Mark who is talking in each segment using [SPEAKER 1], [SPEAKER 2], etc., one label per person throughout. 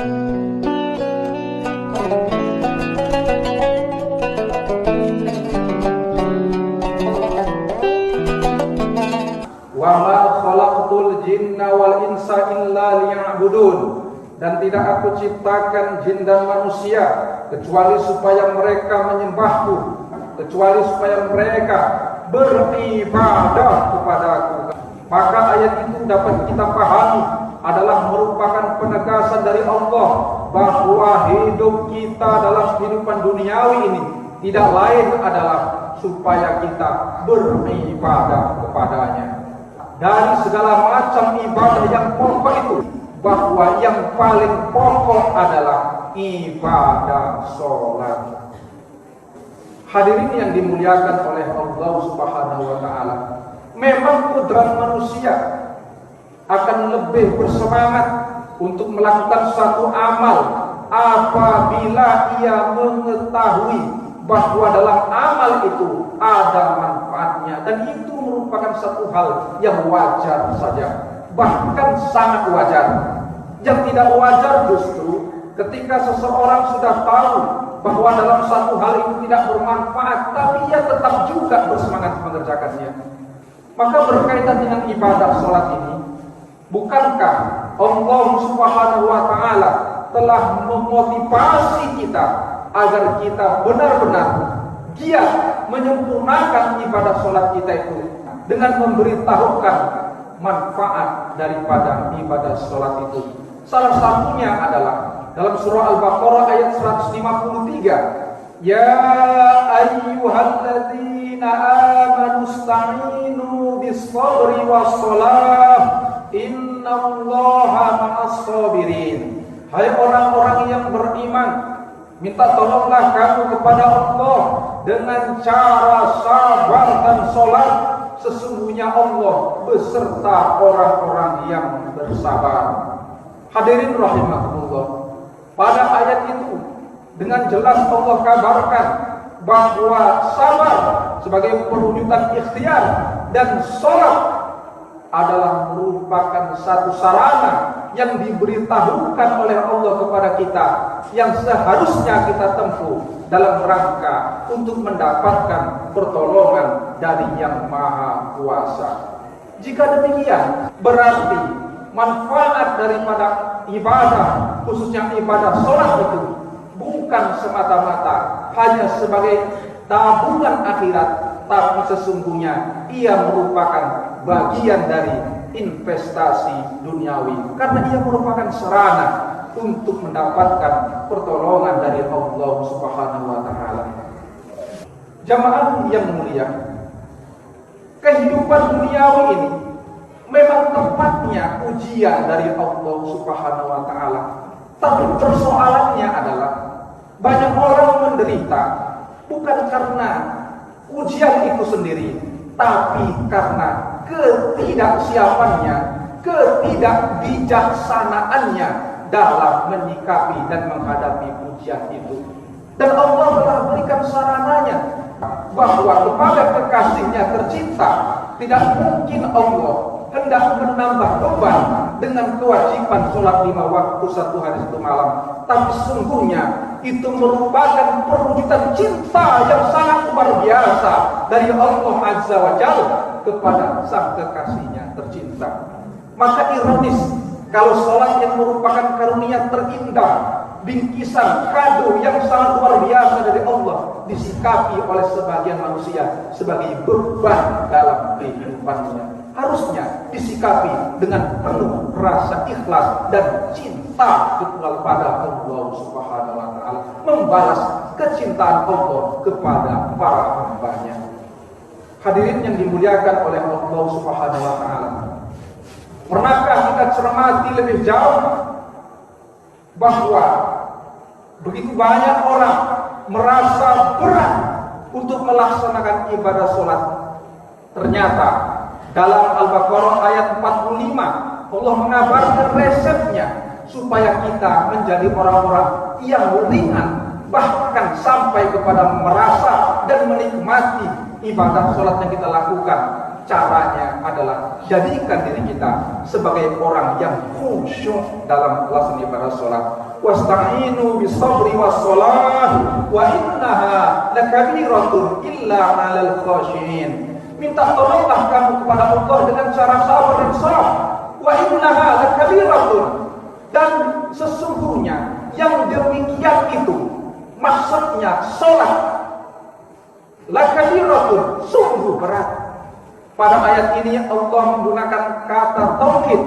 [SPEAKER 1] Wa ma khalaqtul jinna wal insa illa liya'budun, dan tidak aku ciptakan jin dan manusia kecuali supaya mereka menyembahku, kecuali supaya mereka beribadah kepadaku. Maka ayat itu dapat kita pahami adalah merupakan penegasan dari Allah bahwa hidup kita dalam kehidupan duniawi ini tidak lain adalah supaya kita beribadah kepadanya. Dari segala macam ibadah yang pokok itu, bahwa yang paling pokok adalah ibadah sholat. Hadirin yang dimuliakan oleh Allah Subhanahu wa Ta'ala, memang kodrat manusia akan lebih bersemangat untuk melakukan suatu amal apabila ia mengetahui bahwa dalam amal itu ada manfaatnya, dan itu merupakan satu hal yang wajar saja, bahkan sangat wajar. Yang tidak wajar justru ketika seseorang sudah tahu bahwa dalam satu hal itu tidak bermanfaat, tapi ia tetap juga bersemangat mengerjakannya. Maka berkaitan dengan ibadah sholat ini, bukankah Allah Subhanahu wa Ta'ala telah memotivasi kita agar kita benar-benar giat menyempurnakan ibadah sholat kita itu dengan memberitahukan manfaat daripada ibadah sholat itu. Salah satunya adalah dalam surah Al-Baqarah ayat 153, Ya ayyuhalladzina amanu ista'inu bis-sabri was-shalah innallaha ma'as-sabirin. Hai orang-orang yang beriman, minta tolonglah kamu kepada Allah dengan cara sabar dan sholat. Sesungguhnya Allah beserta orang-orang yang bersabar. Hadirin rahimakumullah, pada ayat itu dengan jelas Allah kabarkan bahwa sabar sebagai perwujudan ikhtiar dan sholat adalah merupakan satu sarana yang diberitahukan oleh Allah kepada kita, yang seharusnya kita tempuh dalam rangka untuk mendapatkan pertolongan dari Yang Maha Kuasa. Jika demikian, berarti manfaat daripada ibadah, khususnya ibadah sholat itu, bukan semata-mata hanya sebagai tabungan akhirat, tapi sesungguhnya ia merupakan bagian dari investasi duniawi, karena ia merupakan sarana untuk mendapatkan pertolongan dari Allah Subhanahu wa Ta'ala. Jamaah yang mulia, kehidupan duniawi ini memang tempatnya ujian dari Allah Subhanahu wa Ta'ala. Tapi persoalannya adalah banyak orang menderita bukan karena ujian itu sendiri, tapi karena ketidaksiapannya, ketidakbijaksanaannya dalam menyikapi dan menghadapi ujian itu. Dan Allah telah berikan sarananya bahwa kepada kekasihnya tercinta tidak mungkin Allah hendak menambah beban dengan kewajiban sholat 5 waktu 1 hari 1 malam. Tapi sesungguhnya itu merupakan perwujudan cinta yang sangat luar biasa dari Allah Azza wa Jalla kepada sang kekasihnya tercinta. Maka ironis kalau sholat yang merupakan karunia terindah, bingkisan kado yang sangat luar biasa dari Allah, disikapi oleh sebagian manusia sebagai beban dalam kehidupannya. Harusnya disikapi dengan penuh rasa ikhlas dan cinta kepada Allah Subhanahu wa Ta'ala, membalas kecintaan Allah kepada para hamba-Nya. Hadirin yang dimuliakan oleh Allah Subhanahu wa Ta'ala, pernahkah kita cermati lebih jauh bahwa begitu banyak orang merasa berat untuk melaksanakan ibadah sholat? Ternyata dalam Al-Baqarah ayat 45 Allah mengabarkan resepnya supaya kita menjadi orang-orang yang ringan, bahkan sampai kepada merasa dan menikmati ibadah sholat yang kita lakukan. caranya adalah jadikan diri kita sebagai orang yang khusyuk dalam pelaksanaan ibadah sholat. Wasta'inu bisabri wassalah wa innaha lakabiratun illa 'alal khashiyin. Minta tolonglah kamu kepada Allah dengan cara sabar dan salat. Wa innaha lakabiratun, dan sesungguhnya yang demikian itu maksudnya salat lakabiratun, sungguh berat. Pada ayat ini Allah menggunakan kata tauhid,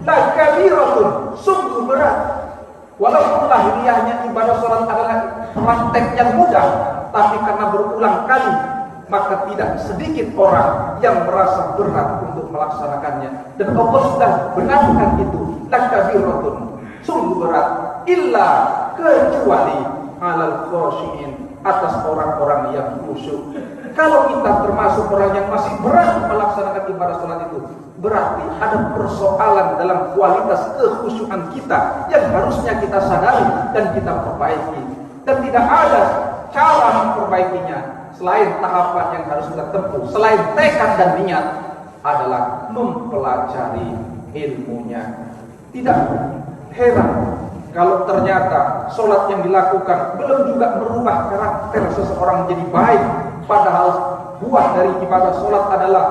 [SPEAKER 1] lakabiratun, sungguh berat. Walaupun lahiriahnya ibadah sholat adalah praktek yang mudah, tapi karena berulang kali, maka tidak sedikit orang yang merasa berat untuk melaksanakannya. Dan Allah sudah benarkan itu, lakabiratun, sungguh berat, illa, kecuali alal khashiin, atas orang-orang yang khusyuk. Kalau kita termasuk orang yang masih berat melaksanakan ibadah sholat itu, berarti ada persoalan dalam kualitas kekhusyukan kita yang harusnya kita sadari dan kita perbaiki. Dan tidak ada cara memperbaikinya selain tahapan yang harus kita tempuh, selain tekad dan niat, adalah mempelajari ilmunya. Tidak heran kalau ternyata sholat yang dilakukan belum juga merubah karakter seseorang menjadi baik, padahal buah dari ibadah sholat adalah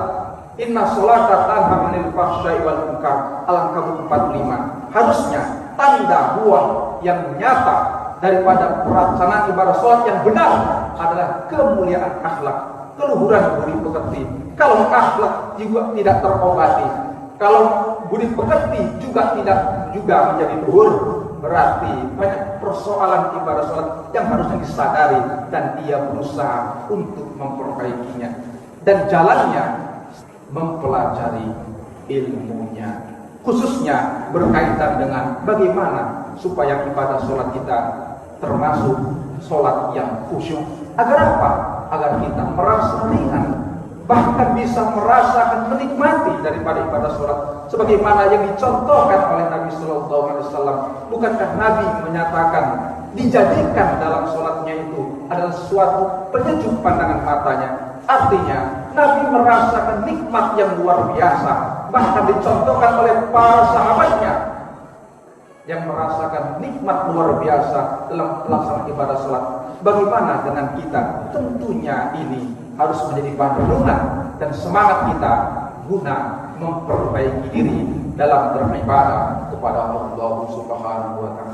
[SPEAKER 1] inna sholata tanha 'anil fahsya'i wal munkar, Al-Ankabut 45. Harusnya tanda buah yang nyata daripada pelaksanaan ibadah sholat yang benar adalah kemuliaan akhlak, keluhuran budi pekerti. Kalau akhlak juga tidak terobati, kalau budi pekerti juga tidak juga menjadi luhur, berarti banyak persoalan ibadah sholat yang harusnya disadari dan ia berusaha untuk memperbaikinya. Dan jalannya mempelajari ilmunya, khususnya berkaitan dengan bagaimana supaya ibadah sholat kita termasuk sholat yang khusyuk. Agar apa? Agar kita merasa ringan, bahkan bisa merasakan menikmati daripada ibadah sholat sebagaimana yang dicontohkan oleh Nabi Sallallahu Alaihi Wasallam. Bukankah Nabi menyatakan dijadikan dalam sholatnya itu adalah suatu penyejuk pandangan matanya? Artinya Nabi merasakan nikmat yang luar biasa, bahkan dicontohkan oleh para sahabatnya yang merasakan nikmat luar biasa dalam pelaksanaan ibadah sholat. Bagaimana dengan kita? Tentunya ini harus menjadi bahan renungan dan semangat kita guna memperbaiki diri dalam beribadah kepada Allah Subhanahu wa Ta'ala.